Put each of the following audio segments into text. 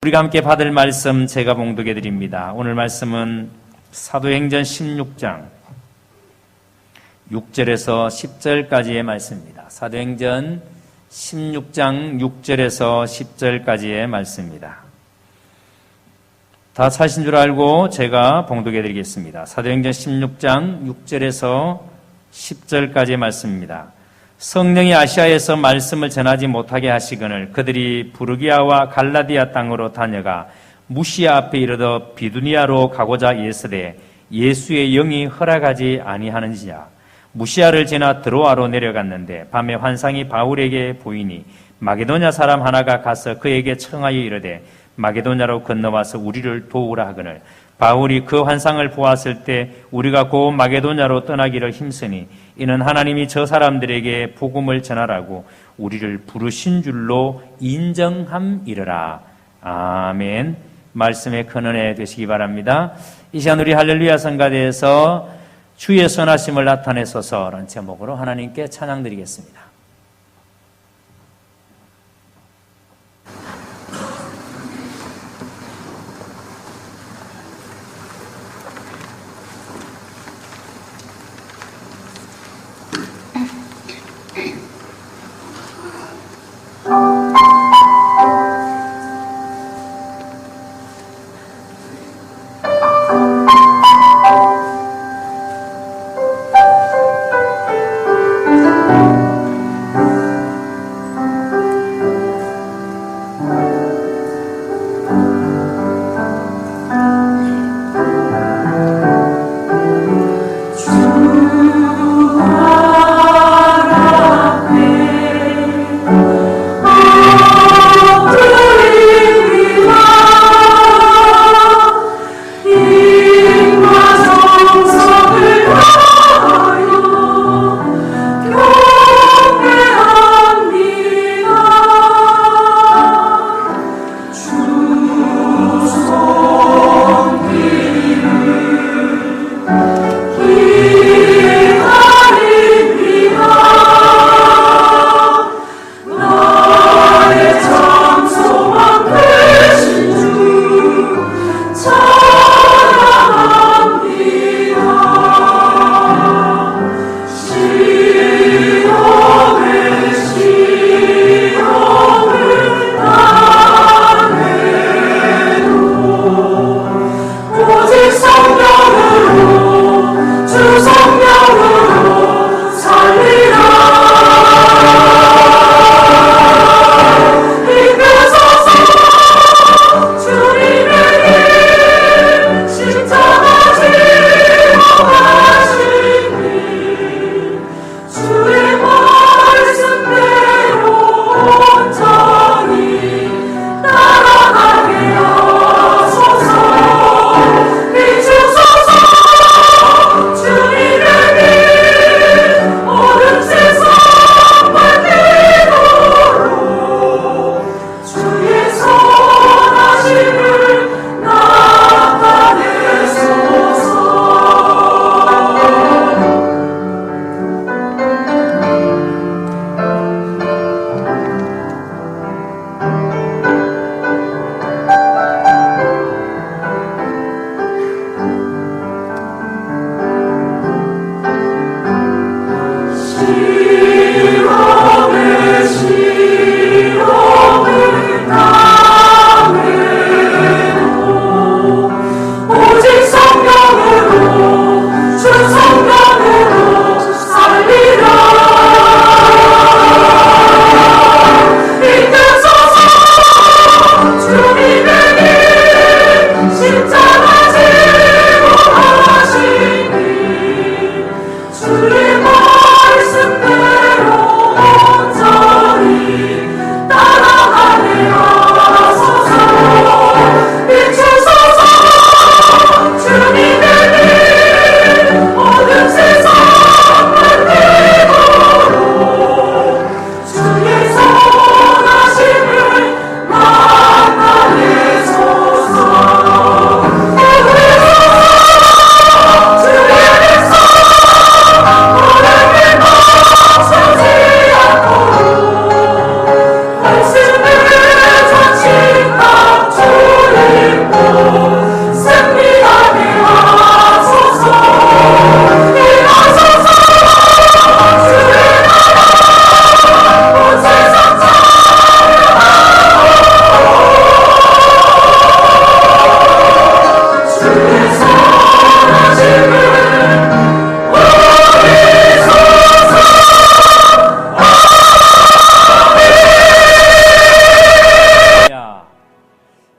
우리가 함께 받을 말씀 제가 봉독해 드립니다. 오늘 말씀은 사도행전 16장 6절에서 10절까지의 말씀입니다. 사도행전 16장 6절에서 10절까지의 말씀입니다. 다 찾으신 줄 알고 제가 봉독해 드리겠습니다. 사도행전 16장 6절에서 10절까지의 말씀입니다. 성령이 아시아에서 말씀을 전하지 못하게 하시거늘 그들이 부르기아와 갈라디아 땅으로 다녀가 무시아 앞에 이르러 비두니아로 가고자 예스되 예수의 영이 허락하지 아니하는지라. 무시아를 지나 드로아로 내려갔는데 밤에 환상이 바울에게 보이니 마게도냐 사람 하나가 가서 그에게 청하여 이르되 마게도냐로 건너와서 우리를 도우라 하거늘 바울이 그 환상을 보았을 때 우리가 곧 마게도냐로 떠나기를 힘쓰니 이는 하나님이 저 사람들에게 복음을 전하라고 우리를 부르신 줄로 인정함이르라. 아멘. 말씀에 큰 은혜 되시기 바랍니다. 이 시간 우리 할렐루야 성가대에서 주의 선하심을 나타내소서라는 제목으로 하나님께 찬양드리겠습니다.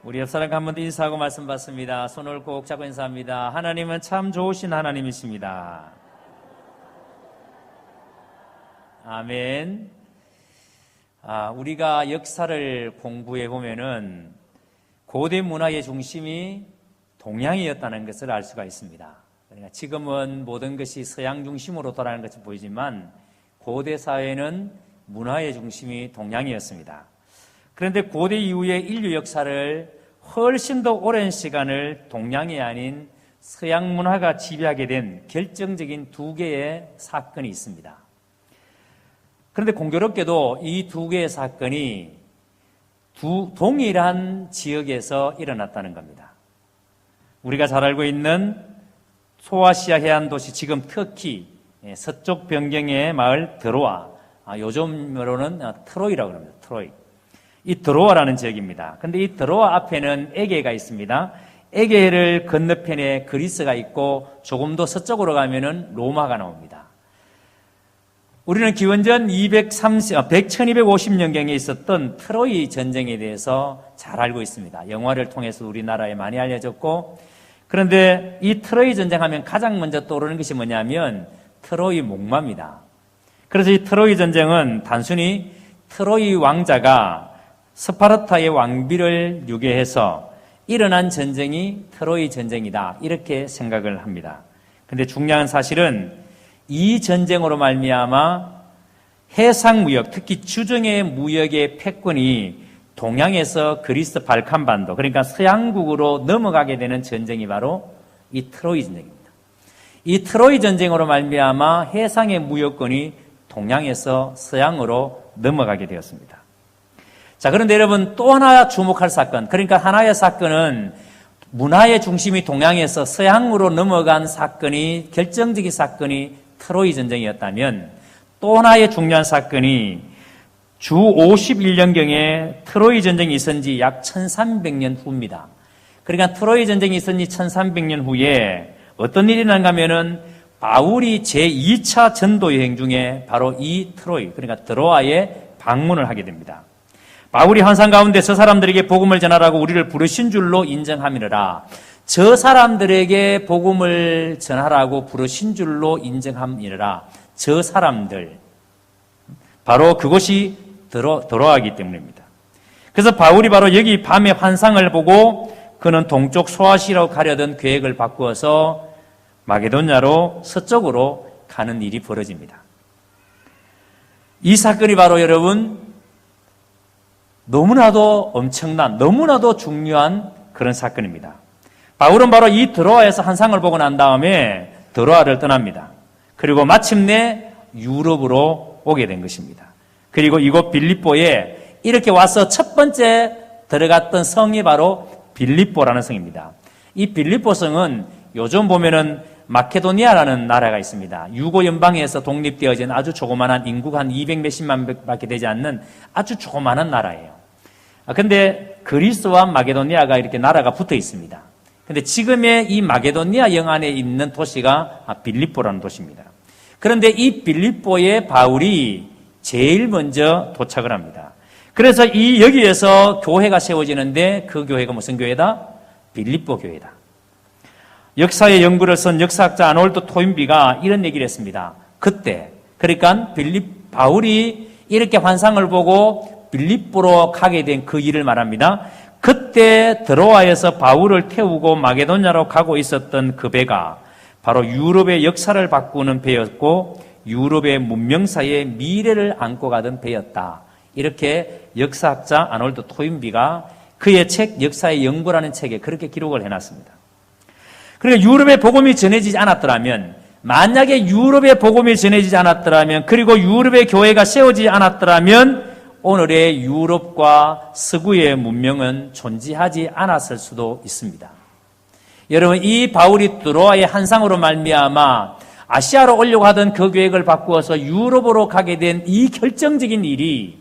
우리 옆 사람과 한 번 더 인사하고 말씀 받습니다. 손을 꼭 잡고 인사합니다. 하나님은 참 좋으신 하나님이십니다. 아멘. 우리가 역사를 공부해 보면은 고대 문화의 중심이 동양이었다는 것을 알 수가 있습니다. 그러니까 지금은 모든 것이 서양 중심으로 돌아가는 것이 보이지만 고대 사회는 문화의 중심이 동양이었습니다. 그런데 고대 이후의 인류 역사를 훨씬 더 오랜 시간을 동양이 아닌 서양 문화가 지배하게 된 결정적인 두 개의 사건이 있습니다. 그런데 공교롭게도 이 두 개의 사건이 동일한 지역에서 일어났다는 겁니다. 우리가 잘 알고 있는 소아시아 해안 도시, 지금 터키 서쪽 변경의 마을 드로아, 요즘으로는 트로이라고 합니다. 트로이. 이 드로아라는 지역입니다. 그런데 이 드로아 앞에는 에게가 있습니다. 에게를 건너편에 그리스가 있고 조금 더 서쪽으로 가면은 로마가 나옵니다. 우리는 기원전 1250년경에 있었던 트로이 전쟁에 대해서 잘 알고 있습니다. 영화를 통해서 우리나라에 많이 알려졌고, 그런데 이 트로이 전쟁하면 가장 먼저 떠오르는 것이 뭐냐면 트로이 목마입니다. 그래서 이 트로이 전쟁은 단순히 트로이 왕자가 스파르타의 왕비를 유괴해서 일어난 전쟁이 트로이 전쟁이다, 이렇게 생각을 합니다. 그런데 중요한 사실은 이 전쟁으로 말미암아 해상 무역, 특히 주정의 무역의 패권이 동양에서 그리스 발칸반도, 그러니까 서양국으로 넘어가게 되는 전쟁이 바로 이 트로이 전쟁입니다. 이 트로이 전쟁으로 말미암아 해상의 무역권이 동양에서 서양으로 넘어가게 되었습니다. 자, 그런데 여러분 또 하나 주목할 사건, 그러니까 하나의 사건은 문화의 중심이 동양에서 서양으로 넘어간 사건이, 결정적인 사건이 트로이 전쟁이었다면, 또 하나의 중요한 사건이 주 51년경에 트로이 전쟁이 있은 지 약 1300년 후입니다. 그러니까 트로이 전쟁이 있은 지 1300년 후에 어떤 일이 일어난가 하면은 바울이 제2차 전도 여행 중에 바로 이 트로이, 그러니까 드로아에 방문을 하게 됩니다. 바울이 환상 가운데 저 사람들에게 복음을 전하라고 우리를 부르신 줄로 인정함이라. 저 사람들에게 복음을 전하라고 부르신 줄로 인정함이라. 저 사람들, 바로 그것이 드로아이기 때문입니다. 그래서 바울이 바로 여기 밤에 환상을 보고 그는 동쪽 소아시아로 가려던 계획을 바꾸어서 마게도냐로 서쪽으로 가는 일이 벌어집니다. 이 사건이 바로 여러분 너무나도 엄청난, 너무나도 중요한 그런 사건입니다. 바울은 바로 이 드로아에서 환상을 보고 난 다음에 드로아를 떠납니다. 그리고 마침내 유럽으로 오게 된 것입니다. 그리고 이곳 빌립보에 이렇게 와서 첫 번째 들어갔던 성이 바로 빌립보라는 성입니다. 이 빌립보 성은 요즘 보면은 마케도니아라는 나라가 있습니다. 유고 연방에서 독립되어진 아주 조그만한, 인구가 한 200몇십만 밖에 되지 않는 아주 조그만한 나라예요. 근데 그리스와 마게도니아가 이렇게 나라가 붙어 있습니다. 근데 지금의 이 마게도니아 영 안에 있는 도시가 빌립보라는 도시입니다. 그런데 이 빌립보에 바울이 제일 먼저 도착을 합니다. 그래서 여기에서 교회가 세워지는데 그 교회가 무슨 교회다? 빌립보 교회다. 역사의 연구를 쓴 역사학자 아놀드 토인비가 이런 얘기를 했습니다. 그때, 그러니까 바울이 이렇게 환상을 보고 빌립보로 가게 된 그 일을 말합니다. 그때 드로아에서 바울을 태우고 마게도냐로 가고 있었던 그 배가 바로 유럽의 역사를 바꾸는 배였고 유럽의 문명사의 미래를 안고 가던 배였다. 이렇게 역사학자 아놀드 토인비가 그의 책 역사의 연구라는 책에 그렇게 기록을 해놨습니다. 그러니까 유럽의 복음이 전해지지 않았더라면, 만약에 유럽의 복음이 전해지지 않았더라면, 그리고 유럽의 교회가 세워지지 않았더라면 오늘의 유럽과 서구의 문명은 존재하지 않았을 수도 있습니다. 여러분, 이 바울이 드로아의 환상으로 말미암아 아시아로 오려고 하던 그 계획을 바꾸어서 유럽으로 가게 된 이 결정적인 일이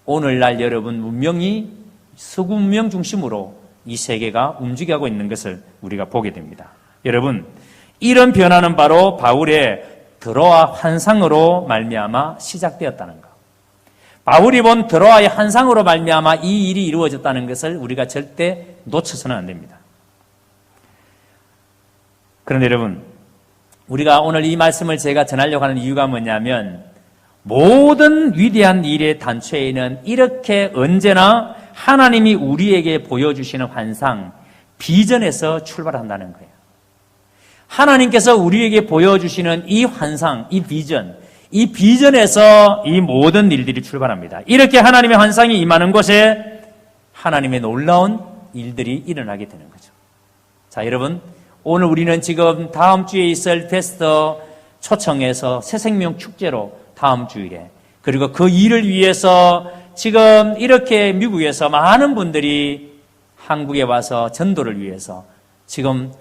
오늘날 여러분 문명이 서구 문명 중심으로 이 세계가 움직여가고 있는 것을 우리가 보게 됩니다. 여러분, 이런 변화는 바로 바울의 드로아 환상으로 말미암아 시작되었다는 것. 바울이 본 드로아의 환상으로 말미암아 이 일이 이루어졌다는 것을 우리가 절대 놓쳐서는 안 됩니다. 그런데 여러분, 우리가 오늘 이 말씀을 제가 전하려고 하는 이유가 뭐냐면 모든 위대한 일의 단초에는 이렇게 언제나 하나님이 우리에게 보여주시는 환상, 비전에서 출발한다는 거예요. 하나님께서 우리에게 보여주시는 이 환상, 이 비전에서 이 모든 일들이 출발합니다. 이렇게 하나님의 환상이 임하는 곳에 하나님의 놀라운 일들이 일어나게 되는 거죠. 자, 여러분, 오늘 우리는 지금 다음 주에 있을 페스터 초청해서 새생명 축제로 다음 주일에, 그리고 그 일을 위해서 지금 이렇게 미국에서 많은 분들이 한국에 와서 전도를 위해서 지금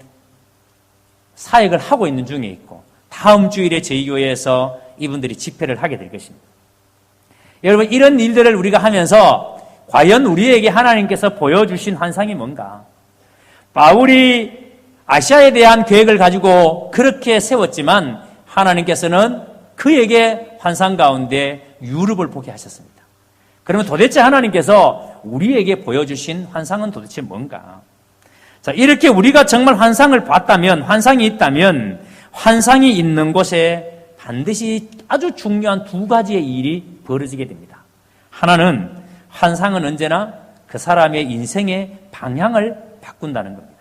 사역을 하고 있는 중에 있고, 다음 주일에 저희 교회에서 이분들이 집회를 하게 될 것입니다. 여러분, 이런 일들을 우리가 하면서 과연 우리에게 하나님께서 보여주신 환상이 뭔가? 바울이 아시아에 대한 계획을 가지고 그렇게 세웠지만 하나님께서는 그에게 환상 가운데 유럽을 보게 하셨습니다. 그러면 도대체 하나님께서 우리에게 보여주신 환상은 도대체 뭔가? 자, 이렇게 우리가 정말 환상을 봤다면, 환상이 있다면, 환상이 있는 곳에 반드시 아주 중요한 두 가지의 일이 벌어지게 됩니다. 하나는, 환상은 언제나 그 사람의 인생의 방향을 바꾼다는 겁니다.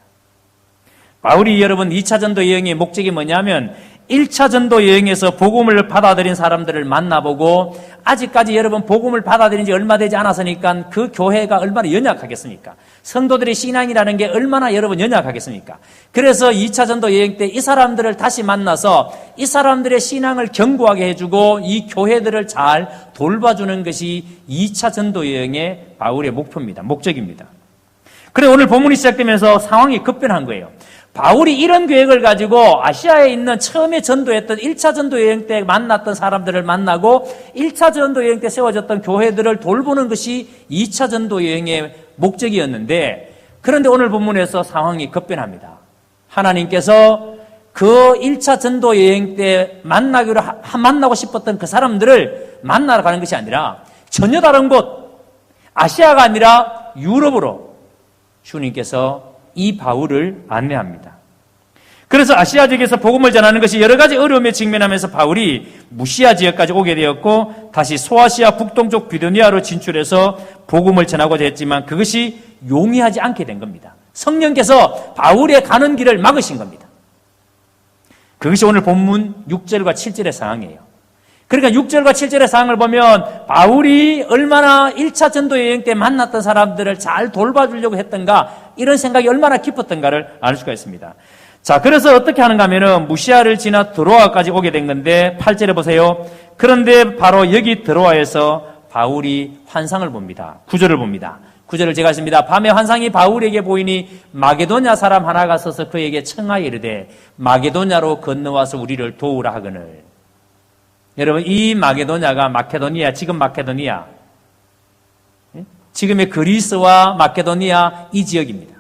바울이 여러분 2차 전도 여행의 목적이 뭐냐면 1차 전도 여행에서 복음을 받아들인 사람들을 만나보고, 아직까지 여러분 복음을 받아들인 지 얼마 되지 않았으니까 그 교회가 얼마나 연약하겠습니까? 성도들의 신앙이라는 게 얼마나 여러분 연약하겠습니까? 그래서 2차 전도 여행 때 이 사람들을 다시 만나서 이 사람들의 신앙을 견고하게 해주고 이 교회들을 잘 돌봐주는 것이 2차 전도 여행의 바울의 목표입니다. 목적입니다. 그래, 오늘 본문이 시작되면서 상황이 급변한 거예요. 바울이 이런 계획을 가지고 아시아에 있는 처음에 전도했던 1차 전도 여행 때 만났던 사람들을 만나고 1차 전도 여행 때 세워졌던 교회들을 돌보는 것이 2차 전도 여행의 목적이었는데, 그런데 오늘 본문에서 상황이 급변합니다. 하나님께서 그 1차 전도 여행 때 만나고 싶었던 그 사람들을 만나러 가는 것이 아니라 전혀 다른 곳, 아시아가 아니라 유럽으로 주님께서 이 바울을 안내합니다. 그래서 아시아 지역에서 복음을 전하는 것이 여러 가지 어려움에 직면하면서 바울이 무시아 지역까지 오게 되었고, 다시 소아시아 북동쪽 비두니아로 진출해서 복음을 전하고자 했지만 그것이 용이하지 않게 된 겁니다. 성령께서 바울의 가는 길을 막으신 겁니다. 그것이 오늘 본문 6절과 7절의 상황이에요. 그러니까 6절과 7절의 상황을 보면 바울이 얼마나 1차 전도 여행 때 만났던 사람들을 잘 돌봐주려고 했던가, 이런 생각이 얼마나 깊었던가를 알 수가 있습니다. 자, 그래서 어떻게 하는가 하면은 무시아를 지나 드로아까지 오게 된 건데 8절에 보세요. 그런데 바로 여기 드로아에서 바울이 환상을 봅니다. 9절을 봅니다. 9절을 제가 했습니다. 밤에 환상이 바울에게 보이니 마게도냐 사람 하나가 서서 그에게 청하여 이르되 마게도냐로 건너와서 우리를 도우라 하거늘. 여러분, 이 마게도냐가 마케도니아, 지금 마케도니아, 지금의 그리스와 마케도니아 이 지역입니다.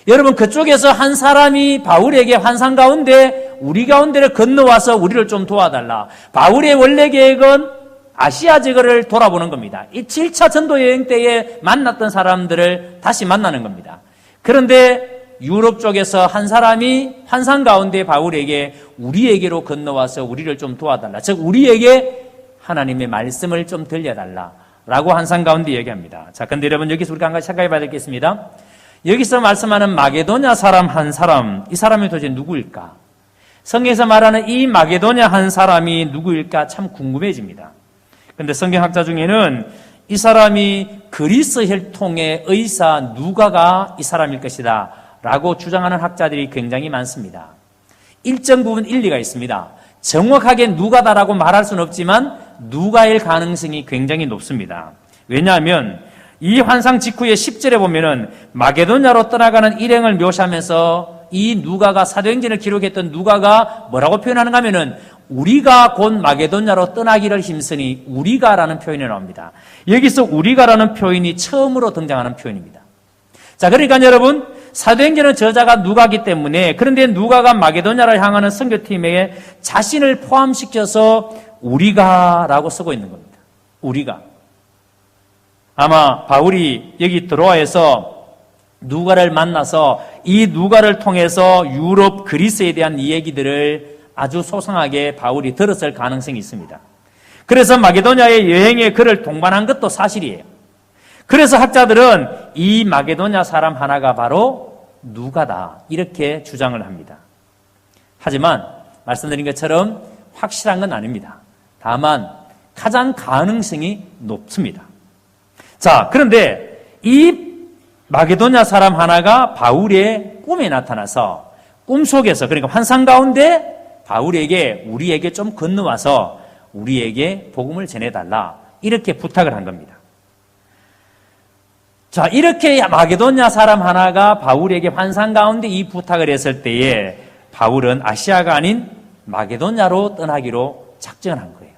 여러분, 그쪽에서 한 사람이 바울에게 환상 가운데 우리 가운데를 건너와서 우리를 좀 도와달라. 바울의 원래 계획은 아시아 지역을 돌아보는 겁니다. 이 7차 전도 여행 때에 만났던 사람들을 다시 만나는 겁니다. 그런데 유럽 쪽에서 한 사람이 환상 가운데 바울에게 우리에게로 건너와서 우리를 좀 도와달라. 즉, 우리에게 하나님의 말씀을 좀 들려달라. 라고 환상 가운데 얘기합니다. 자, 근데 여러분, 여기서 우리가 한 가지 생각해 봐야 되겠습니다. 여기서 말씀하는 마게도냐 사람 한 사람, 이 사람이 도대체 누구일까? 성경에서 말하는 이 마게도냐 한 사람이 누구일까 참 궁금해집니다. 근데 성경학자 중에는 이 사람이 그리스 혈통의 의사 누가가 이 사람일 것이다 라고 주장하는 학자들이 굉장히 많습니다. 일정 부분 일리가 있습니다. 정확하게 누가다라고 말할 수는 없지만 누가일 가능성이 굉장히 높습니다. 왜냐하면 이 환상 직후에 10절에 보면은 마게도냐로 떠나가는 일행을 묘사하면서 이 누가가 사도행전을 기록했던 누가가 뭐라고 표현하는가 하면은 우리가 곧 마게도냐로 떠나기를 힘쓰니 우리가라는 표현이 나옵니다. 여기서 우리가라는 표현이 처음으로 등장하는 표현입니다. 자, 그러니까 여러분, 사도행전의 저자가 누가기 때문에, 그런데 누가가 마게도냐를 향하는 선교팀에 자신을 포함시켜서 우리가라고 쓰고 있는 겁니다. 우리가. 아마 바울이 여기 드로아에서 누가를 만나서 이 누가를 통해서 유럽 그리스에 대한 이야기들을 아주 소상하게 바울이 들었을 가능성이 있습니다. 그래서 마게도냐의 여행에 그를 동반한 것도 사실이에요. 그래서 학자들은 이 마게도냐 사람 하나가 바로 누가다 이렇게 주장을 합니다. 하지만 말씀드린 것처럼 확실한 건 아닙니다. 다만 가장 가능성이 높습니다. 자, 그런데 이 마게도냐 사람 하나가 바울의 꿈에 나타나서 꿈속에서, 그러니까 환상 가운데 바울에게 우리에게 좀 건너와서 우리에게 복음을 전해달라 이렇게 부탁을 한 겁니다. 자, 이렇게 마게도냐 사람 하나가 바울에게 환상 가운데 이 부탁을 했을 때에 바울은 아시아가 아닌 마게도냐로 떠나기로 작정한 거예요.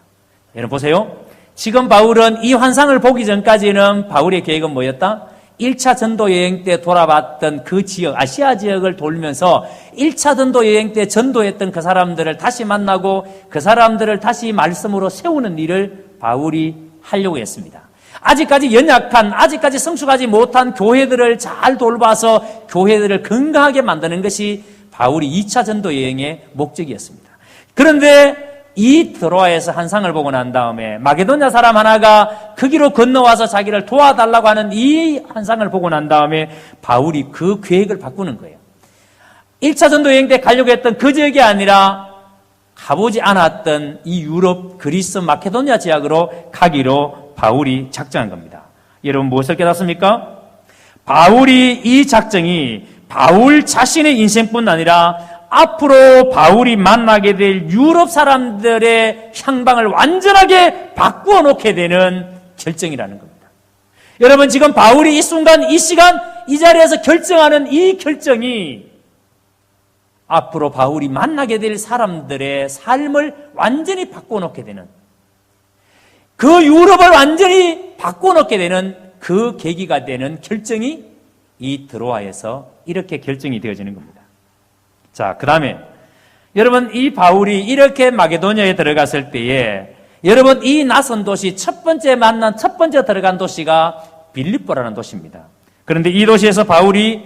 여러분 보세요. 지금 바울은 이 환상을 보기 전까지는 바울의 계획은 뭐였다? 1차 전도 여행 때 돌아봤던 그 지역, 아시아 지역을 돌면서 1차 전도 여행 때 전도했던 그 사람들을 다시 만나고 그 사람들을 다시 말씀으로 세우는 일을 바울이 하려고 했습니다. 아직까지 연약한, 아직까지 성숙하지 못한 교회들을 잘 돌봐서 교회들을 건강하게 만드는 것이 바울이 2차 전도 여행의 목적이었습니다. 그런데 이 드로아에서 환상을 보고 난 다음에 마게도냐 사람 하나가 그 길로 건너와서 자기를 도와달라고 하는 이 환상을 보고 난 다음에 바울이 그 계획을 바꾸는 거예요. 1차 전도 여행 때 가려고 했던 그 지역이 아니라 가보지 않았던 이 유럽, 그리스, 마케도니아 지역으로 가기로 바울이 작정한 겁니다. 여러분 무엇을 깨닫습니까? 바울이 이 작정이 바울 자신의 인생뿐 아니라 앞으로 바울이 만나게 될 유럽 사람들의 향방을 완전하게 바꾸어 놓게 되는 결정이라는 겁니다. 여러분 지금 바울이 이 순간, 이 시간, 이 자리에서 결정하는 이 결정이 앞으로 바울이 만나게 될 사람들의 삶을 완전히 바꾸어 놓게 되는, 그 유럽을 완전히 바꾸어 놓게 되는 그 계기가 되는 결정이 이 드로아에서 이렇게 결정이 되어지는 겁니다. 자, 그 다음에 여러분 이 바울이 이렇게 마게도냐에 들어갔을 때에 여러분 이 낯선 도시 첫 번째 들어간 도시가 빌립보라는 도시입니다. 그런데 이 도시에서 바울이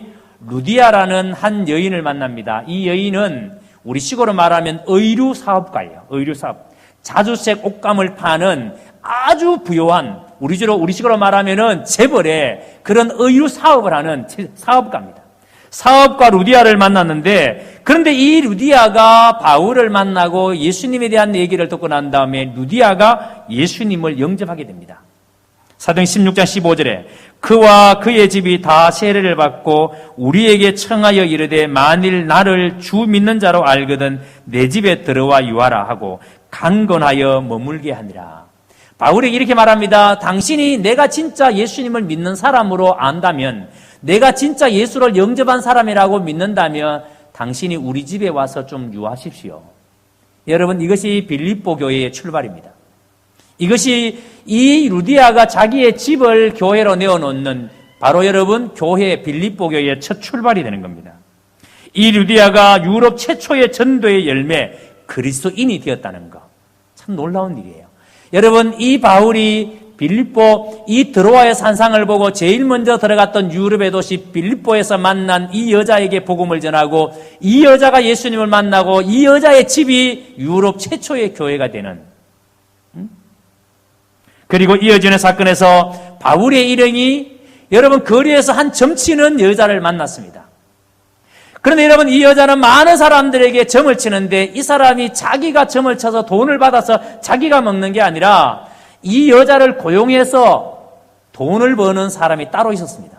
루디아라는 한 여인을 만납니다. 이 여인은 우리 식으로 말하면 의류 사업가예요. 의류 사업. 자주색 옷감을 파는 아주 부유한, 우리 식으로 말하면은 재벌의 그런 의류 사업을 하는 사업가입니다. 사업가 루디아를 만났는데, 그런데 이 루디아가 바울을 만나고 예수님에 대한 얘기를 듣고 난 다음에 루디아가 예수님을 영접하게 됩니다. 사도행 16장 15절에 그와 그의 집이 다 세례를 받고 우리에게 청하여 이르되 만일 나를 주 믿는 자로 알거든 내 집에 들어와 유하라 하고 강건하여 머물게 하니라. 바울이 이렇게 말합니다. 당신이 내가 진짜 예수님을 믿는 사람으로 안다면, 내가 진짜 예수를 영접한 사람이라고 믿는다면 당신이 우리 집에 와서 좀 유하십시오. 여러분 이것이 빌립보 교회의 출발입니다. 이것이 이 루디아가 자기의 집을 교회로 내어놓는 바로 여러분 교회, 빌립보 교회의 첫 출발이 되는 겁니다. 이 루디아가 유럽 최초의 전도의 열매, 그리스도인이 되었다는 것, 참 놀라운 일이에요. 여러분 이 바울이 빌립보, 이 드로아의 산상을 보고 제일 먼저 들어갔던 유럽의 도시 빌립보에서 만난 이 여자에게 복음을 전하고 이 여자가 예수님을 만나고 이 여자의 집이 유럽 최초의 교회가 되는, 그리고 이어지는 사건에서 바울의 일행이 여러분 거리에서 한 점치는 여자를 만났습니다. 그런데 여러분 이 여자는 많은 사람들에게 점을 치는데 이 사람이 자기가 점을 쳐서 돈을 받아서 자기가 먹는 게 아니라 이 여자를 고용해서 돈을 버는 사람이 따로 있었습니다.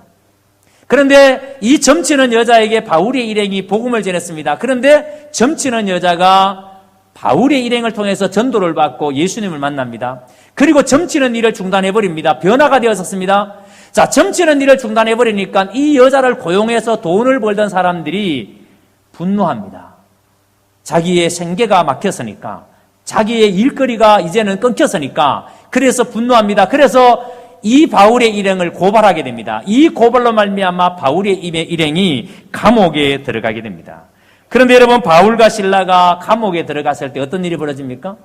그런데 이 점치는 여자에게 바울의 일행이 복음을 전했습니다. 그런데 점치는 여자가 바울의 일행을 통해서 전도를 받고 예수님을 만납니다. 그리고 점치는 일을 중단해버립니다. 변화가 되었었습니다. 자, 점치는 일을 중단해버리니까 이 여자를 고용해서 돈을 벌던 사람들이 분노합니다. 자기의 생계가 막혔으니까, 자기의 일거리가 이제는 끊겼으니까, 그래서 분노합니다. 그래서 이 바울의 일행을 고발하게 됩니다. 이 고발로 말미암아 바울의 일행이 감옥에 들어가게 됩니다. 그런데 여러분 바울과 실라가 감옥에 들어갔을 때 어떤 일이 벌어집니까?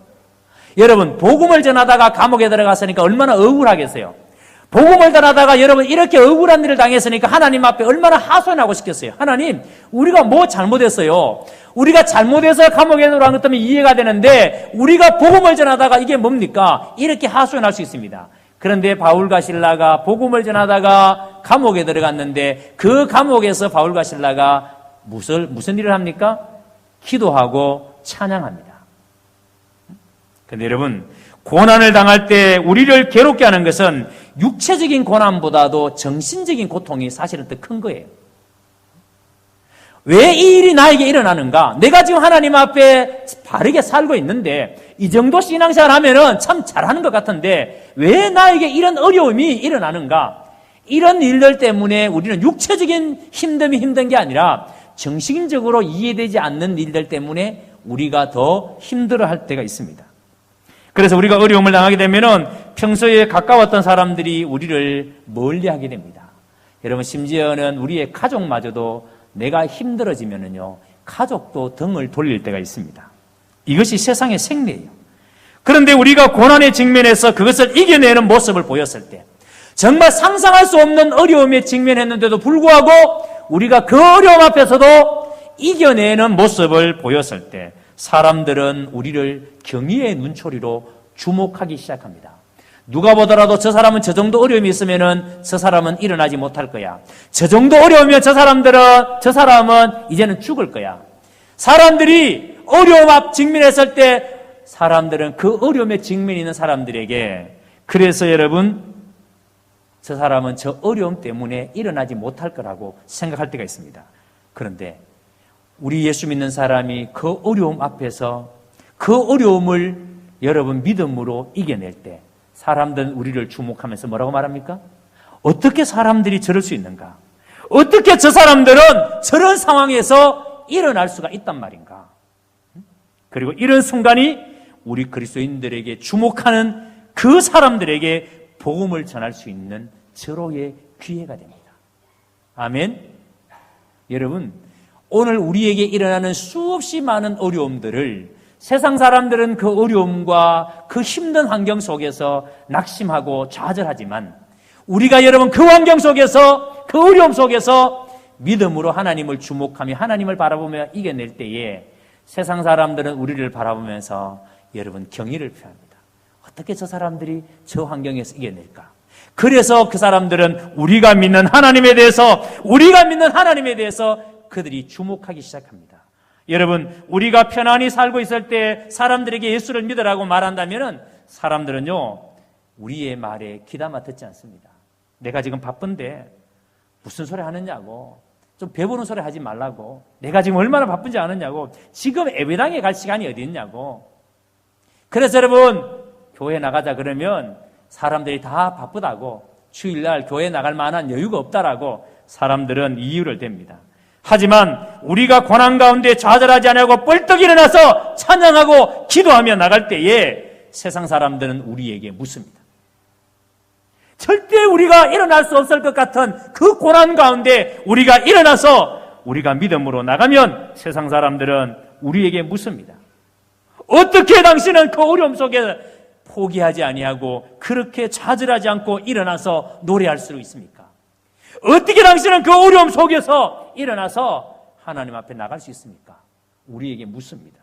여러분 복음을 전하다가 감옥에 들어갔으니까 얼마나 억울하겠어요. 복음을 전하다가 여러분 이렇게 억울한 일을 당했으니까 하나님 앞에 얼마나 하소연하고 싶겠어요. 하나님, 우리가 뭐 잘못했어요? 우리가 잘못해서 감옥에 들어간 것 때문에 이해가 되는데 우리가 복음을 전하다가 이게 뭡니까? 이렇게 하소연할 수 있습니다. 그런데 바울과 실라가 복음을 전하다가 감옥에 들어갔는데 그 감옥에서 바울과 실라가 무슨 일을 합니까? 기도하고 찬양합니다. 그런데 여러분, 고난을 당할 때 우리를 괴롭게 하는 것은 육체적인 고난보다도 정신적인 고통이 사실은 더 큰 거예요. 왜 이 일이 나에게 일어나는가? 내가 지금 하나님 앞에 바르게 살고 있는데 이 정도 신앙생활 하면은 참 잘하는 것 같은데 왜 나에게 이런 어려움이 일어나는가? 이런 일들 때문에 우리는 육체적인 힘듦이 힘든 게 아니라 정신적으로 이해되지 않는 일들 때문에 우리가 더 힘들어할 때가 있습니다. 그래서 우리가 어려움을 당하게 되면은 평소에 가까웠던 사람들이 우리를 멀리하게 됩니다. 여러분, 심지어는 우리의 가족마저도 내가 힘들어지면은요, 가족도 등을 돌릴 때가 있습니다. 이것이 세상의 생리예요. 그런데 우리가 고난의 직면에서 그것을 이겨내는 모습을 보였을 때, 정말 상상할 수 없는 어려움에 직면했는데도 불구하고 우리가 그 어려움 앞에서도 이겨내는 모습을 보였을 때 사람들은 우리를 경의의 눈초리로 주목하기 시작합니다. 누가 보더라도 저 사람은 저 정도 어려움이 있으면은 저 사람은 일어나지 못할 거야. 저 정도 어려우면 저 사람은 이제는 죽을 거야. 사람들이 어려움 앞 직면했을 때 사람들은 그 어려움에 직면이 있는 사람들에게 그래서 여러분 저 사람은 저 어려움 때문에 일어나지 못할 거라고 생각할 때가 있습니다. 그런데 우리 예수 믿는 사람이 그 어려움 앞에서 그 어려움을 여러분 믿음으로 이겨낼 때 사람들은 우리를 주목하면서 뭐라고 말합니까? 어떻게 사람들이 저럴 수 있는가? 어떻게 저 사람들은 저런 상황에서 일어날 수가 있단 말인가? 그리고 이런 순간이 우리 그리스도인들에게 주목하는 그 사람들에게 복음을 전할 수 있는 절호의 기회가 됩니다. 아멘. 여러분, 오늘 우리에게 일어나는 수없이 많은 어려움들을 세상 사람들은 그 어려움과 그 힘든 환경 속에서 낙심하고 좌절하지만 우리가 여러분 그 환경 속에서 그 어려움 속에서 믿음으로 하나님을 주목하며 하나님을 바라보며 이겨낼 때에 세상 사람들은 우리를 바라보면서 여러분 경의를 표합니다. 어떻게 저 사람들이 저 환경에서 이겨낼까? 그래서 그 사람들은 우리가 믿는 하나님에 대해서 그들이 주목하기 시작합니다. 여러분, 우리가 편안히 살고 있을 때 사람들에게 예수를 믿으라고 말한다면 사람들은요, 우리의 말에 귀담아 듣지 않습니다. 내가 지금 바쁜데 무슨 소리 하느냐고, 좀 배부른 소리 하지 말라고, 내가 지금 얼마나 바쁜지 아느냐고, 지금 예배당에 갈 시간이 어디 있냐고. 그래서 여러분, 교회 나가자 그러면 사람들이 다 바쁘다고, 주일날 교회 나갈 만한 여유가 없다라고 사람들은 이유를 댑니다. 하지만 우리가 고난 가운데 좌절하지 않고 뻘떡 일어나서 찬양하고 기도하며 나갈 때에 세상 사람들은 우리에게 묻습니다. 절대 우리가 일어날 수 없을 것 같은 그 고난 가운데 우리가 일어나서 우리가 믿음으로 나가면 세상 사람들은 우리에게 묻습니다. 어떻게 당신은 그 어려움 속에 포기하지 아니하고 그렇게 좌절하지 않고 일어나서 노래할 수 있습니까? 어떻게 당신은 그 어려움 속에서 일어나서 하나님 앞에 나갈 수 있습니까? 우리에게 묻습니다.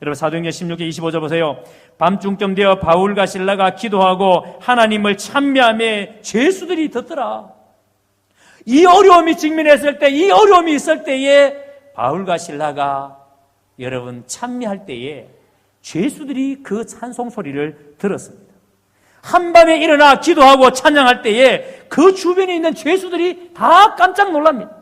여러분, 사도행전 16장 25절 보세요. 밤중쯤 되어 바울과 실라가 기도하고 하나님을 찬미하며 죄수들이 듣더라. 이 어려움이 직면했을 때, 이 어려움이 있을 때에 바울과 실라가 여러분 찬미할 때에 죄수들이 그 찬송 소리를 들었습니다. 한밤에 일어나 기도하고 찬양할 때에 그 주변에 있는 죄수들이 다 깜짝 놀랍니다.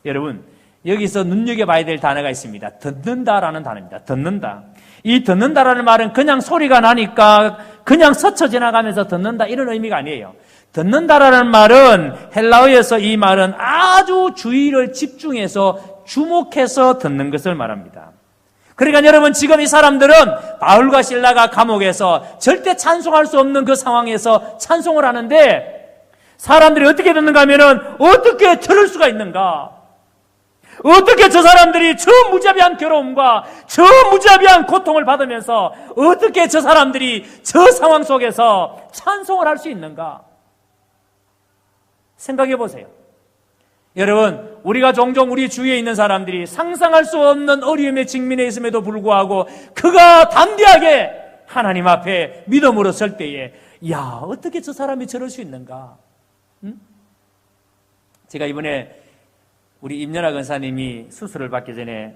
여러분, 여기서 눈여겨봐야 될 단어가 있습니다. 듣는다라는 단어입니다. 듣는다. 이 듣는다라는 말은 그냥 소리가 나니까 그냥 스쳐 지나가면서 듣는다 이런 의미가 아니에요. 듣는다라는 말은 헬라어에서 이 말은 아주 주의를 집중해서 주목해서 듣는 것을 말합니다. 그러니까 여러분 지금 이 사람들은 바울과 실라가 감옥에서 절대 찬송할 수 없는 그 상황에서 찬송을 하는데 사람들이 어떻게 듣는가 하면은 어떻게 들을 수가 있는가? 어떻게 저 사람들이 저 무자비한 괴로움과 저 무자비한 고통을 받으면서 어떻게 저 사람들이 저 상황 속에서 찬송을 할 수 있는가? 생각해 보세요. 여러분, 우리가 종종 우리 주위에 있는 사람들이 상상할 수 없는 어려움에 직면해 있음에도 불구하고 그가 담대하게 하나님 앞에 믿음으로 설 때에 야, 어떻게 저 사람이 저럴 수 있는가? 응? 제가 이번에 우리 임연아 권사님이 수술을 받기 전에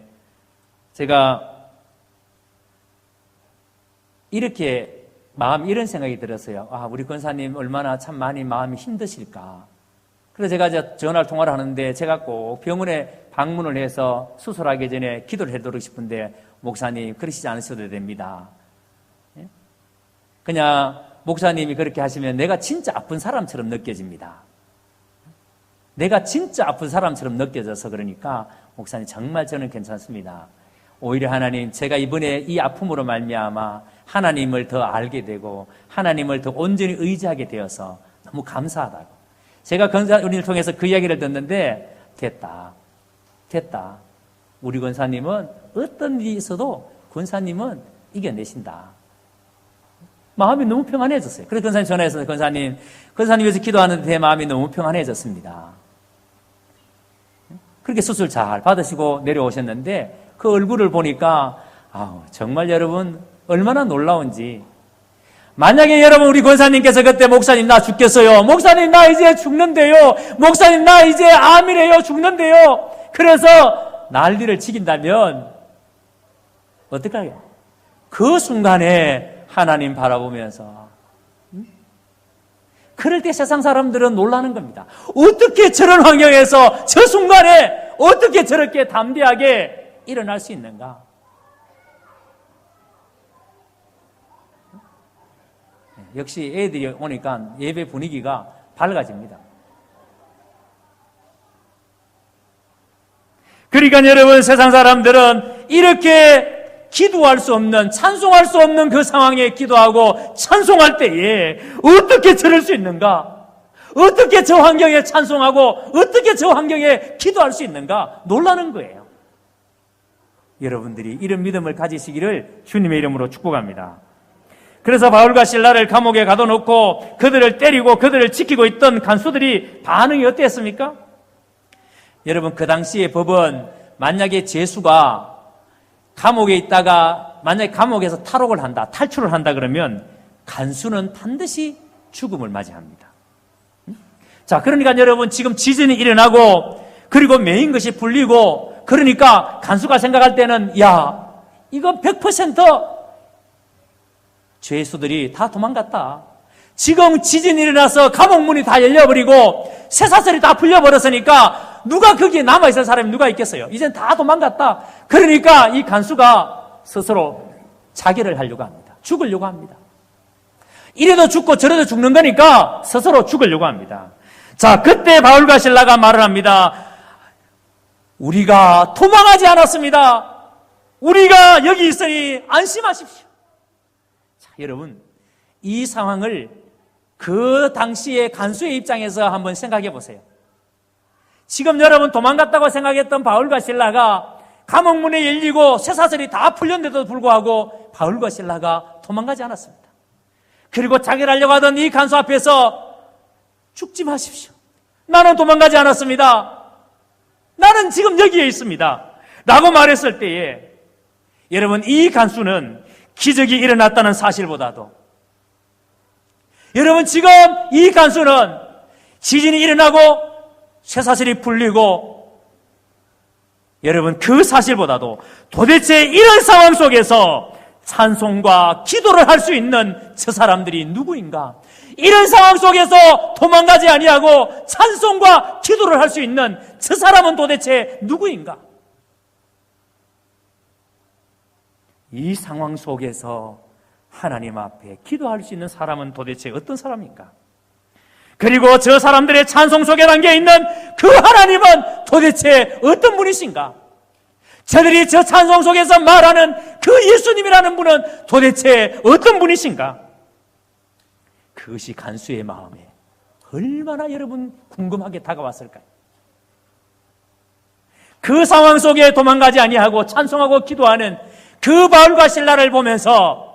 제가 이렇게 이런 생각이 들었어요. 아, 우리 권사님 얼마나 참 많이 마음이 힘드실까. 그래서 제가 전화를 통화를 하는데 제가 꼭 병원에 방문을 해서 수술하기 전에 기도를 해드리고 싶은데 목사님 그러시지 않으셔도 됩니다. 그냥 목사님이 그렇게 하시면 내가 진짜 아픈 사람처럼 느껴집니다. 내가 진짜 아픈 사람처럼 느껴져서 그러니까 목사님 정말 저는 괜찮습니다. 오히려 하나님 제가 이번에 이 아픔으로 말미암아 하나님을 더 알게 되고 하나님을 더 온전히 의지하게 되어서 너무 감사하다고. 제가 권사님을 통해서 그 이야기를 듣는데 됐다. 우리 권사님은 어떤 일이 있어도 권사님은 이겨내신다. 마음이 너무 평안해졌어요. 그래서 권사님 전화해서 권사님 위해서 기도하는데 제 마음이 너무 평안해졌습니다. 그렇게 수술 잘 받으시고 내려오셨는데 그 얼굴을 보니까 정말 여러분 얼마나 놀라운지. 만약에 여러분 우리 권사님께서 그때 목사님 나 죽겠어요. 목사님 나 이제 죽는데요. 목사님 나 이제 암이래요. 죽는데요. 그래서 난리를 치긴다면 어떡하게요? 그 순간에 하나님 바라보면서 그럴 때 세상 사람들은 놀라는 겁니다. 어떻게 저런 환경에서 저 순간에 어떻게 저렇게 담대하게 일어날 수 있는가? 역시 애들이 오니까 예배 분위기가 밝아집니다. 그러니까 여러분 세상 사람들은 이렇게 기도할 수 없는, 찬송할 수 없는 그 상황에 기도하고 찬송할 때에 어떻게 저럴 수 있는가? 어떻게 저 환경에 찬송하고 어떻게 저 환경에 기도할 수 있는가? 놀라는 거예요. 여러분들이 이런 믿음을 가지시기를 주님의 이름으로 축복합니다. 그래서 바울과 실라를 감옥에 가둬놓고 그들을 때리고 그들을 지키고 있던 간수들이 반응이 어땠습니까? 여러분 그 당시의 법은 만약에 죄수가 감옥에 있다가 만약에 감옥에서 탈옥을 한다, 탈출을 한다 그러면 간수는 반드시 죽음을 맞이합니다. 자, 그러니까 여러분 지금 지진이 일어나고 그리고 메인 것이 풀리고 그러니까 간수가 생각할 때는 야, 이거 100% 죄수들이 다 도망갔다. 지금 지진이 일어나서 감옥 문이 다 열려버리고 쇠사슬이 다 풀려버렸으니까 누가 거기에 남아있을 사람이 누가 있겠어요? 이젠 다 도망갔다. 그러니까 이 간수가 스스로 자결을 하려고 합니다. 죽으려고 합니다. 이래도 죽고 저래도 죽는 거니까 스스로 죽으려고 합니다. 자, 그때 바울과 실라가 말을 합니다. 우리가 도망하지 않았습니다. 우리가 여기 있으니 안심하십시오. 자, 여러분 이 상황을 그 당시의 간수의 입장에서 한번 생각해 보세요. 지금 여러분 도망갔다고 생각했던 바울과 실라가 감옥문이 열리고 쇠사슬이 다 풀렸는데도 불구하고 바울과 실라가 도망가지 않았습니다. 그리고 자결하려고 하던 이 간수 앞에서 죽지 마십시오. 나는 도망가지 않았습니다. 나는 지금 여기에 있습니다. 라고 말했을 때에 여러분 이 간수는 기적이 일어났다는 사실보다도 여러분 지금 이 간수는 지진이 일어나고 쇠사슬이 풀리고 여러분 그 사실보다도 도대체 이런 상황 속에서 찬송과 기도를 할 수 있는 저 사람들이 누구인가? 이런 상황 속에서 도망가지 아니하고 찬송과 기도를 할 수 있는 저 사람은 도대체 누구인가? 이 상황 속에서 하나님 앞에 기도할 수 있는 사람은 도대체 어떤 사람인가? 그리고 저 사람들의 찬송 속에 담겨있는 그 하나님은 도대체 어떤 분이신가? 저들이 저 찬송 속에서 말하는 그 예수님이라는 분은 도대체 어떤 분이신가? 그것이 간수의 마음에 얼마나 여러분 궁금하게 다가왔을까요? 그 상황 속에 도망가지 아니하고 찬송하고 기도하는 그 바울과 실라를 보면서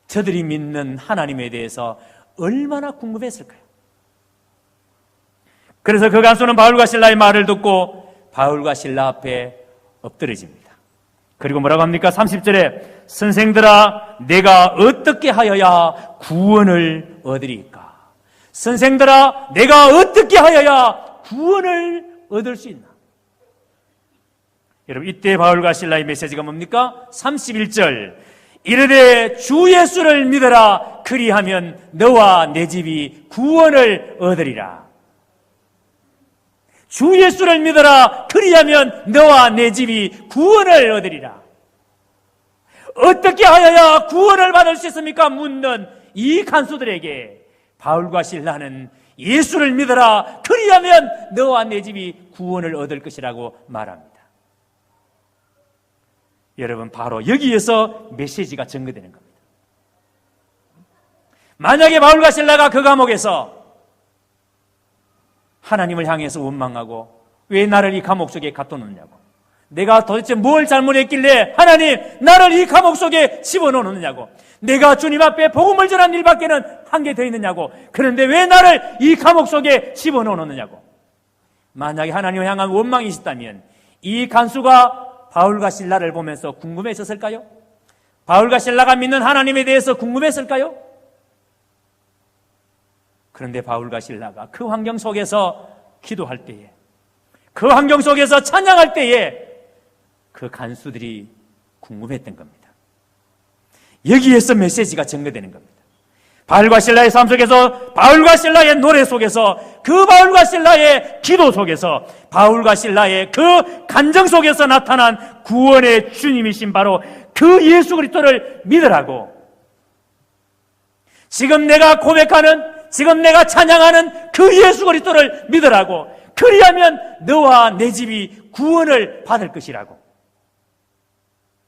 저들이 믿는 하나님에 대해서 얼마나 궁금했을까요? 그래서 그 간수는 바울과 실라의 말을 듣고 바울과 실라 앞에 엎드려집니다. 그리고 뭐라고 합니까? 30절에 선생들아 내가 어떻게 하여야 구원을 얻으리까? 선생들아 내가 어떻게 하여야 구원을 얻을 수 있나? 여러분 이때 바울과 실라의 메시지가 뭡니까? 31절 이르되 주 예수를 믿어라 그리하면 너와 내 집이 구원을 얻으리라. 주 예수를 믿어라 그리하면 너와 내 집이 구원을 얻으리라. 어떻게 하여야 구원을 받을 수 있습니까? 묻는 이 간수들에게 바울과 실라는 예수를 믿어라 그리하면 너와 내 집이 구원을 얻을 것이라고 말합니다. 여러분 바로 여기에서 메시지가 증거되는 겁니다. 만약에 바울과 실라가 그 감옥에서 하나님을 향해서 원망하고 왜 나를 이 감옥 속에 가둬놓느냐고, 내가 도대체 뭘 잘못했길래 하나님 나를 이 감옥 속에 집어넣느냐고, 내가 주님 앞에 복음을 전한 일밖에는 한 게 더 있느냐고, 그런데 왜 나를 이 감옥 속에 집어넣느냐고, 만약에 하나님을 향한 원망이 있었다면 이 간수가 바울과 실라를 보면서 궁금했었을까요? 바울과 실라가 믿는 하나님에 대해서 궁금했을까요? 그런데 바울과 실라가 그 환경 속에서 기도할 때에, 그 환경 속에서 찬양할 때에 그 간수들이 궁금했던 겁니다. 여기에서 메시지가 증거되는 겁니다. 바울과 실라의 삶 속에서, 바울과 실라의 노래 속에서, 그 바울과 실라의 기도 속에서, 바울과 실라의 그 간정 속에서 나타난 구원의 주님이신 바로 그 예수 그리스도를 믿으라고, 지금 내가 고백하는, 지금 내가 찬양하는 그 예수 그리스도를 믿으라고, 그리하면 너와 내 집이 구원을 받을 것이라고.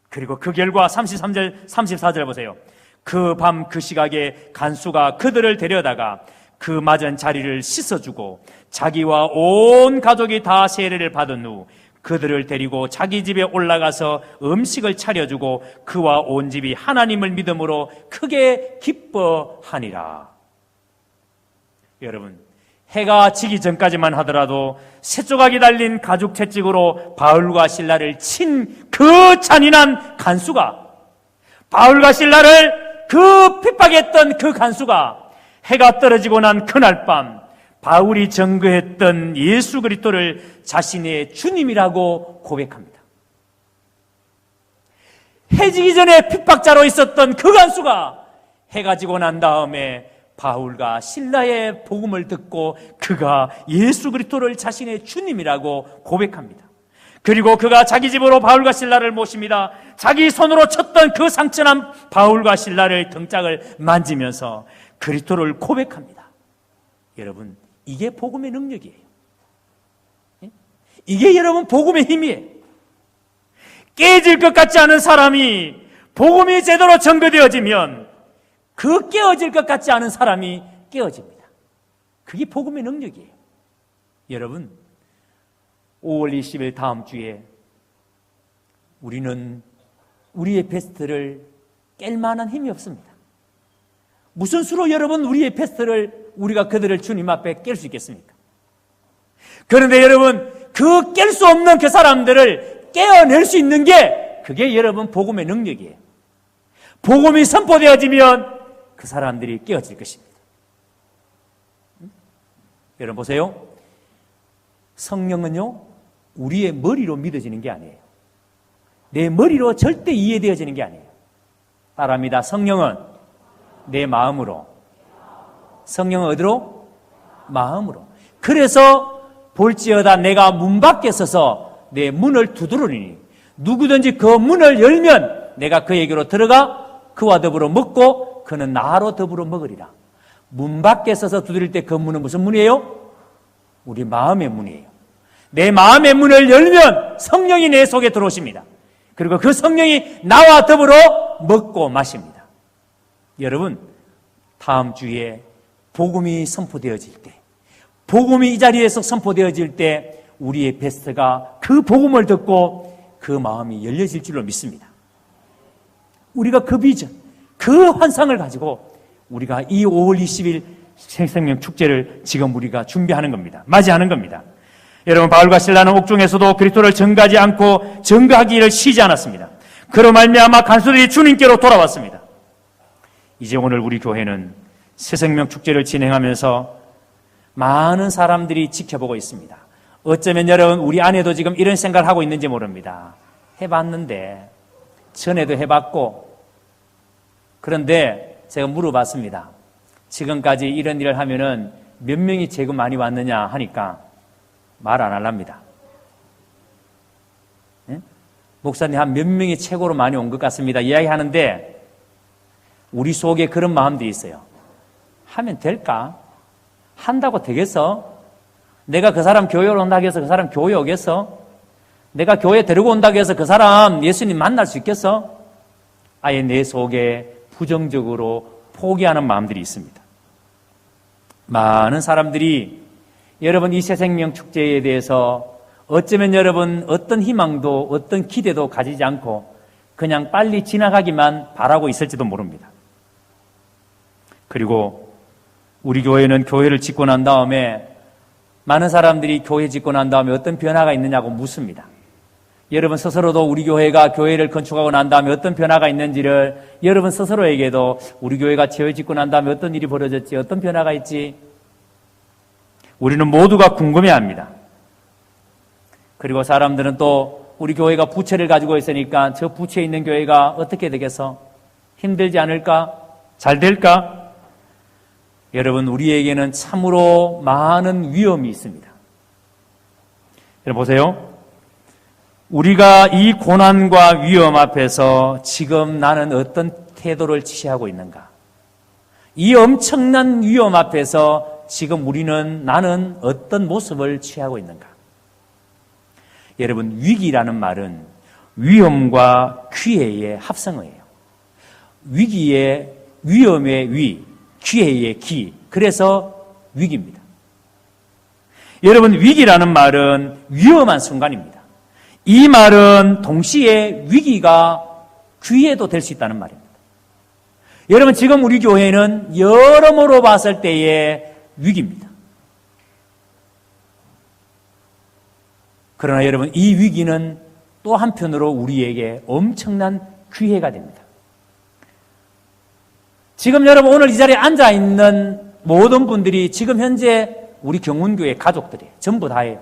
그리고 그 결과 33절, 34절 보세요. 그 밤 그 시각에 간수가 그들을 데려다가 그 맞은 자리를 씻어주고 자기와 온 가족이 다 세례를 받은 후 그들을 데리고 자기 집에 올라가서 음식을 차려주고 그와 온 집이 하나님을 믿음으로 크게 기뻐하니라. 여러분, 해가 지기 전까지만 하더라도 새조각이 달린 가죽 채찍으로 바울과 실라를 친 그 잔인한 간수가, 바울과 실라를 그 핍박했던 그 간수가 해가 떨어지고 난 그날 밤 바울이 증거했던 예수 그리스도를 자신의 주님이라고 고백합니다. 해지기 전에 핍박자로 있었던 그 간수가 해가 지고 난 다음에 바울과 실라의 복음을 듣고 그가 예수 그리스도를 자신의 주님이라고 고백합니다. 그리고 그가 자기 집으로 바울과 실라를 모십니다. 자기 손으로 쳤던 그 상처난 바울과 실라를 등짝을 만지면서 그리스도를 고백합니다. 여러분, 이게 복음의 능력이에요. 이게 여러분 복음의 힘이에요. 깨질 것 같지 않은 사람이 복음이 제대로 전거되어지면 그 깨어질 것 같지 않은 사람이 깨어집니다. 그게 복음의 능력이에요. 여러분, 5월 20일 다음 주에 우리는 우리의 패스트를 깰 만한 힘이 없습니다. 무슨 수로 여러분 우리의 패스트를, 우리가 그들을 주님 앞에 깰 수 있겠습니까? 그런데 여러분, 그 깰 수 없는 그 사람들을 깨어낼 수 있는 게 그게 여러분 복음의 능력이에요. 복음이 선포되어지면 그 사람들이 깨어질 것입니다. 여러분 보세요. 성령은요, 우리의 머리로 믿어지는 게 아니에요. 내 머리로 절대 이해되어지는 게 아니에요. 따라합니다. 성령은 내 마음으로. 성령은 어디로? 마음으로. 그래서 볼지어다 내가 문 밖에 서서 내 문을 두드리니 누구든지 그 문을 열면 내가 그에게로 들어가 그와 더불어 먹고 그는 나로 더불어 먹으리라. 문 밖에 서서 두드릴 때 그 문은 무슨 문이에요? 우리 마음의 문이에요. 내 마음의 문을 열면 성령이 내 속에 들어오십니다. 그리고 그 성령이 나와 더불어 먹고 마십니다. 여러분, 다음 주에 복음이 선포되어질 때, 복음이 이 자리에서 선포되어질 때 우리의 베스트가 그 복음을 듣고 그 마음이 열려질 줄로 믿습니다. 우리가 그 비전, 그 환상을 가지고 우리가 이 5월 20일 생명 축제를 지금 우리가 준비하는 겁니다. 맞이하는 겁니다. 여러분, 바울과 실라는 옥중에서도 그리스도를 전가하지 않고 전가하기를 쉬지 않았습니다. 그로 말미암아 간수들이 주님께로 돌아왔습니다. 이제 오늘 우리 교회는 새생명 축제를 진행하면서 많은 사람들이 지켜보고 있습니다. 어쩌면 여러분, 우리 안에도 지금 이런 생각을 하고 있는지 모릅니다. 해봤는데, 전에도 해봤고, 그런데 제가 물어봤습니다. 지금까지 이런 일을 하면은 몇 명이 제일 많이 왔느냐 하니까 말 안 할랍니다. 네? 목사님 한 몇 명이 최고로 많이 온 것 같습니다. 이야기하는데 우리 속에 그런 마음들이 있어요. 하면 될까? 한다고 되겠어? 내가 그 사람 교회로 온다고 해서 그 사람 교회 오겠어? 내가 교회 데리고 온다고 해서 그 사람 예수님 만날 수 있겠어? 아예 내 속에 부정적으로 포기하는 마음들이 있습니다. 많은 사람들이 여러분 이 새생명 축제에 대해서 어쩌면 여러분 어떤 희망도 어떤 기대도 가지지 않고 그냥 빨리 지나가기만 바라고 있을지도 모릅니다. 그리고 우리 교회는 교회를 짓고 난 다음에 많은 사람들이 교회 짓고 난 다음에 어떤 변화가 있느냐고 묻습니다. 여러분 스스로도 우리 교회가 교회를 건축하고 난 다음에 어떤 변화가 있는지를 여러분 스스로에게도 우리 교회가 지어짓고 난 다음에 어떤 일이 벌어졌지, 어떤 변화가 있지, 우리는 모두가 궁금해합니다. 그리고 사람들은 또 우리 교회가 부채를 가지고 있으니까 저 부채에 있는 교회가 어떻게 되겠어? 힘들지 않을까? 잘 될까? 여러분, 우리에게는 참으로 많은 위험이 있습니다. 여러분 보세요. 우리가 이 고난과 위험 앞에서 지금 나는 어떤 태도를 취하고 있는가? 이 엄청난 위험 앞에서 지금 나는 어떤 모습을 취하고 있는가? 여러분, 위기라는 말은 위험과 기회의 합성어예요. 위기의 위험의 위, 기회의 기. 그래서 위기입니다. 여러분, 위기라는 말은 위험한 순간입니다. 이 말은 동시에 위기가 기회도 될 수 있다는 말입니다. 여러분, 지금 우리 교회는 여러모로 봤을 때의 위기입니다. 그러나 여러분, 이 위기는 또 한편으로 우리에게 엄청난 기회가 됩니다. 지금 여러분 오늘 이 자리에 앉아있는 모든 분들이 지금 현재 우리 경운교회 가족들이에요. 전부 다예요.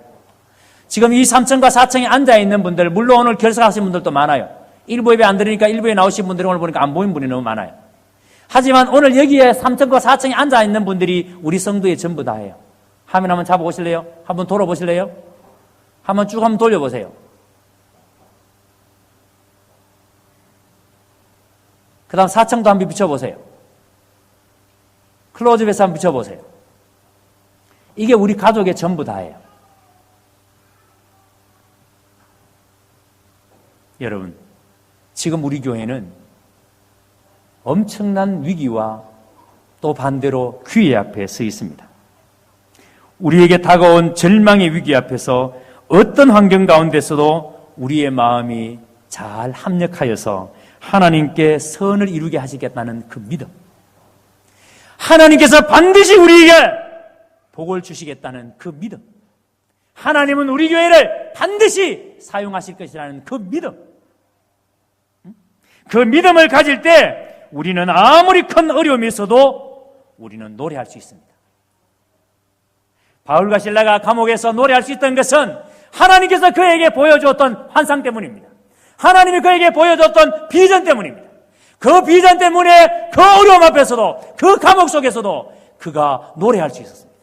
지금 이 3층과 4층에 앉아있는 분들, 물론 오늘 결석하신 분들도 많아요. 일부 예배 안 들으니까 일부에 나오신 분들이 오늘 보니까 안 보인 분이 너무 많아요. 하지만 오늘 여기에 3층과 4층에 앉아있는 분들이 우리 성도의 전부 다예요. 화면 한번 잡아보실래요? 한번 돌아보실래요? 한번 쭉 한번 돌려보세요. 그 다음 4층도 한번 비춰보세요. 클로즈업에서 한번 비춰보세요. 이게 우리 가족의 전부 다예요. 여러분, 지금 우리 교회는 엄청난 위기와 또 반대로 기회 앞에 서 있습니다. 우리에게 다가온 절망의 위기 앞에서 어떤 환경 가운데서도 우리의 마음이 잘 합력하여서 하나님께 선을 이루게 하시겠다는 그 믿음, 하나님께서 반드시 우리에게 복을 주시겠다는 그 믿음, 하나님은 우리 교회를 반드시 사용하실 것이라는 그 믿음, 그 믿음을 가질 때 우리는 아무리 큰 어려움이 있어도 우리는 노래할 수 있습니다. 바울과 실라가 감옥에서 노래할 수 있던 것은 하나님께서 그에게 보여주었던 환상 때문입니다. 하나님이 그에게 보여줬던 비전 때문입니다. 그 비전 때문에 그 어려움 앞에서도, 그 감옥 속에서도 그가 노래할 수 있었습니다.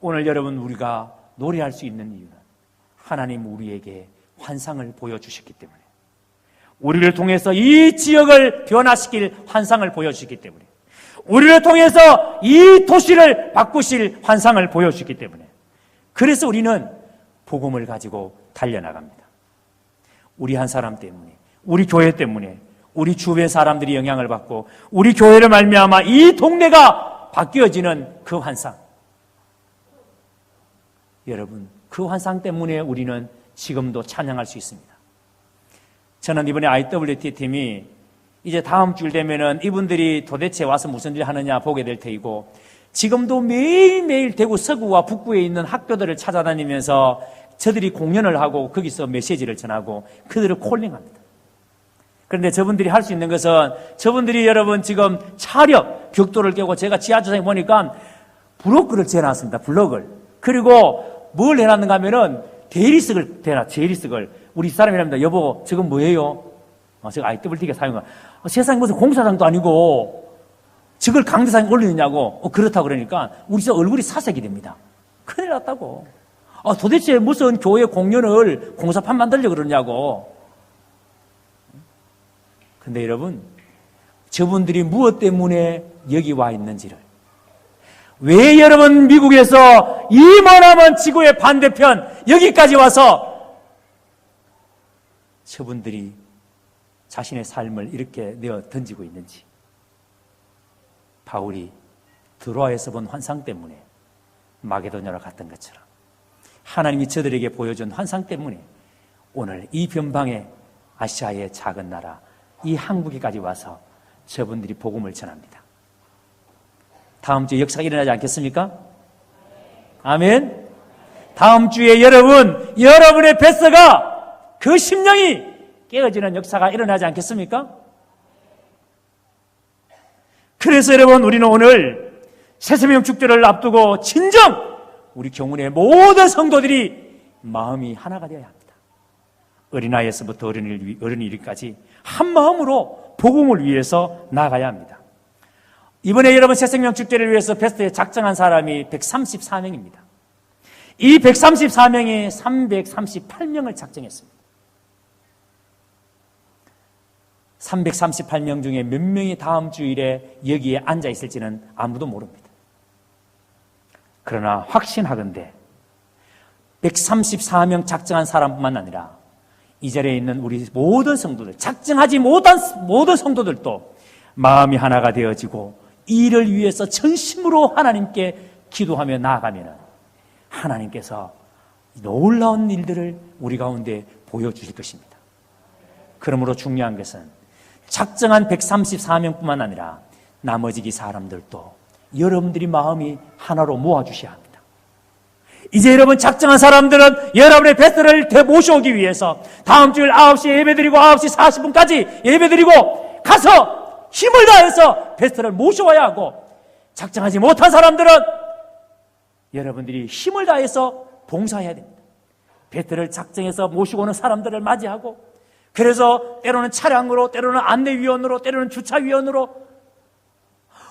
오늘 여러분, 우리가 노래할 수 있는 이유는 하나님 우리에게 환상을 보여주셨기 때문에, 우리를 통해서 이 지역을 변화시킬 환상을 보여주셨기 때문에, 우리를 통해서 이 도시를 바꾸실 환상을 보여주셨기 때문에, 그래서 우리는 복음을 가지고 달려나갑니다. 우리 한 사람 때문에, 우리 교회 때문에, 우리 주변 사람들이 영향을 받고 우리 교회를 말미암아 이 동네가 바뀌어지는 그 환상. 여러분, 그 환상 때문에 우리는 지금도 찬양할 수 있습니다. 저는 이번에 IWT 팀이 이제 다음 주일 되면은 이분들이 도대체 와서 무슨 일 하느냐 보게 될 테이고, 지금도 매일매일 대구 서구와 북구에 있는 학교들을 찾아다니면서 저들이 공연을 하고 거기서 메시지를 전하고 그들을 콜링합니다. 그런데 저분들이 할 수 있는 것은, 저분들이 여러분 지금 차력, 벽돌을 깨고, 제가 지하철장에 보니까 블록을 재놨습니다. 블록을. 그리고 뭘 해놨는가 하면은 대리석을 대리석을. 우리 사람이랍니다. 여보, 저건 뭐예요? 제가 IWT가 사용한. 세상에 무슨 공사장도 아니고 저걸 강대상에 올리느냐고. 그렇다고 그러니까 우리 저 얼굴이 사색이 됩니다. 큰일 났다고. 도대체 무슨 교회 공연을 공사판 만들려고 그러냐고. 근데 여러분, 저분들이 무엇 때문에 여기 와 있는지를, 왜 여러분 미국에서 이 머나먼 지구의 반대편 여기까지 와서 저분들이 자신의 삶을 이렇게 내어 던지고 있는지, 바울이 드로아에서 본 환상 때문에 마게도냐로 갔던 것처럼 하나님이 저들에게 보여준 환상 때문에 오늘 이 변방의 아시아의 작은 나라 이 한국에까지 와서 저분들이 복음을 전합니다. 다음 주에 역사가 일어나지 않겠습니까? 아멘. 다음 주에 여러분의 뱃서가, 그 심령이 깨어지는 역사가 일어나지 않겠습니까? 그래서 여러분, 우리는 오늘 새새벽 축제를 앞두고 진정 우리 교문의 모든 성도들이 마음이 하나가 되어야 합니다. 어린아이에서부터 어른이까지 한 마음으로 복음을 위해서 나아가야 합니다. 이번에 여러분 새생명 축제를 위해서 베스트에 작정한 사람이 134명입니다. 이 134명이 338명을 작정했습니다. 338명 중에 몇 명이 다음 주일에 여기에 앉아 있을지는 아무도 모릅니다. 그러나 확신하건대 134명 작정한 사람뿐만 아니라 이 자리에 있는 우리 모든 성도들, 작정하지 못한 모든 성도들도 마음이 하나가 되어지고 이 일을 위해서 전심으로 하나님께 기도하며 나아가면 하나님께서 놀라운 일들을 우리 가운데 보여주실 것입니다. 그러므로 중요한 것은 작정한 134명뿐만 아니라 나머지 이 사람들도 여러분들이 마음이 하나로 모아주셔야 합니다. 이제 여러분 작정한 사람들은 여러분의 베스트를 모셔오기 위해서 다음 주일 9시에 예배드리고 9시 40분까지 예배드리고 가서 힘을 다해서 베스트를 모셔와야 하고, 작정하지 못한 사람들은 여러분들이 힘을 다해서 봉사해야 됩니다. 베스트를 작정해서 모시고 오는 사람들을 맞이하고, 그래서 때로는 차량으로, 때로는 안내위원으로, 때로는 주차위원으로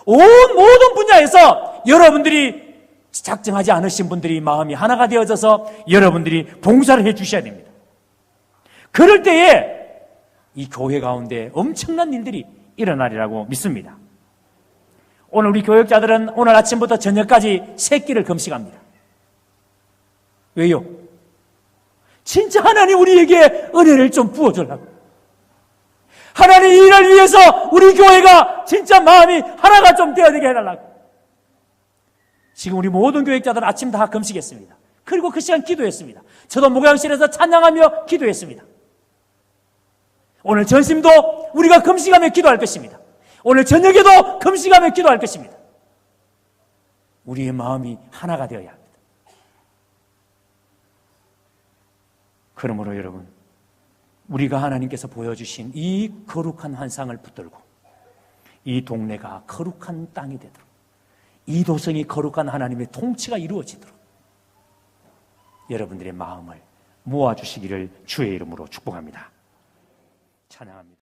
온 모든 분야에서 여러분들이 작정하지 않으신 분들이 마음이 하나가 되어져서 여러분들이 봉사를 해 주셔야 됩니다. 그럴 때에 이 교회 가운데 엄청난 일들이 일어나리라고 믿습니다. 오늘 우리 교역자들은 오늘 아침부터 저녁까지 세 끼를 금식합니다. 왜요? 진짜 하나님 우리에게 은혜를 좀 부어주려고. 하나님 이 일을 위해서 우리 교회가 진짜 마음이 하나가 좀 되어지게 해달라고. 지금 우리 모든 교역자들은 아침 다 금식했습니다. 그리고 그 시간 기도했습니다. 저도 목양실에서 찬양하며 기도했습니다. 오늘 전심도 우리가 금식하며 기도할 것입니다. 오늘 저녁에도 금식하며 기도할 것입니다. 우리의 마음이 하나가 되어야 합니다. 그러므로 여러분, 우리가 하나님께서 보여주신 이 거룩한 환상을 붙들고 이 동네가 거룩한 땅이 되도록, 이 도성이 거룩한 하나님의 통치가 이루어지도록 여러분들의 마음을 모아주시기를 주의 이름으로 축복합니다. 찬양합니다.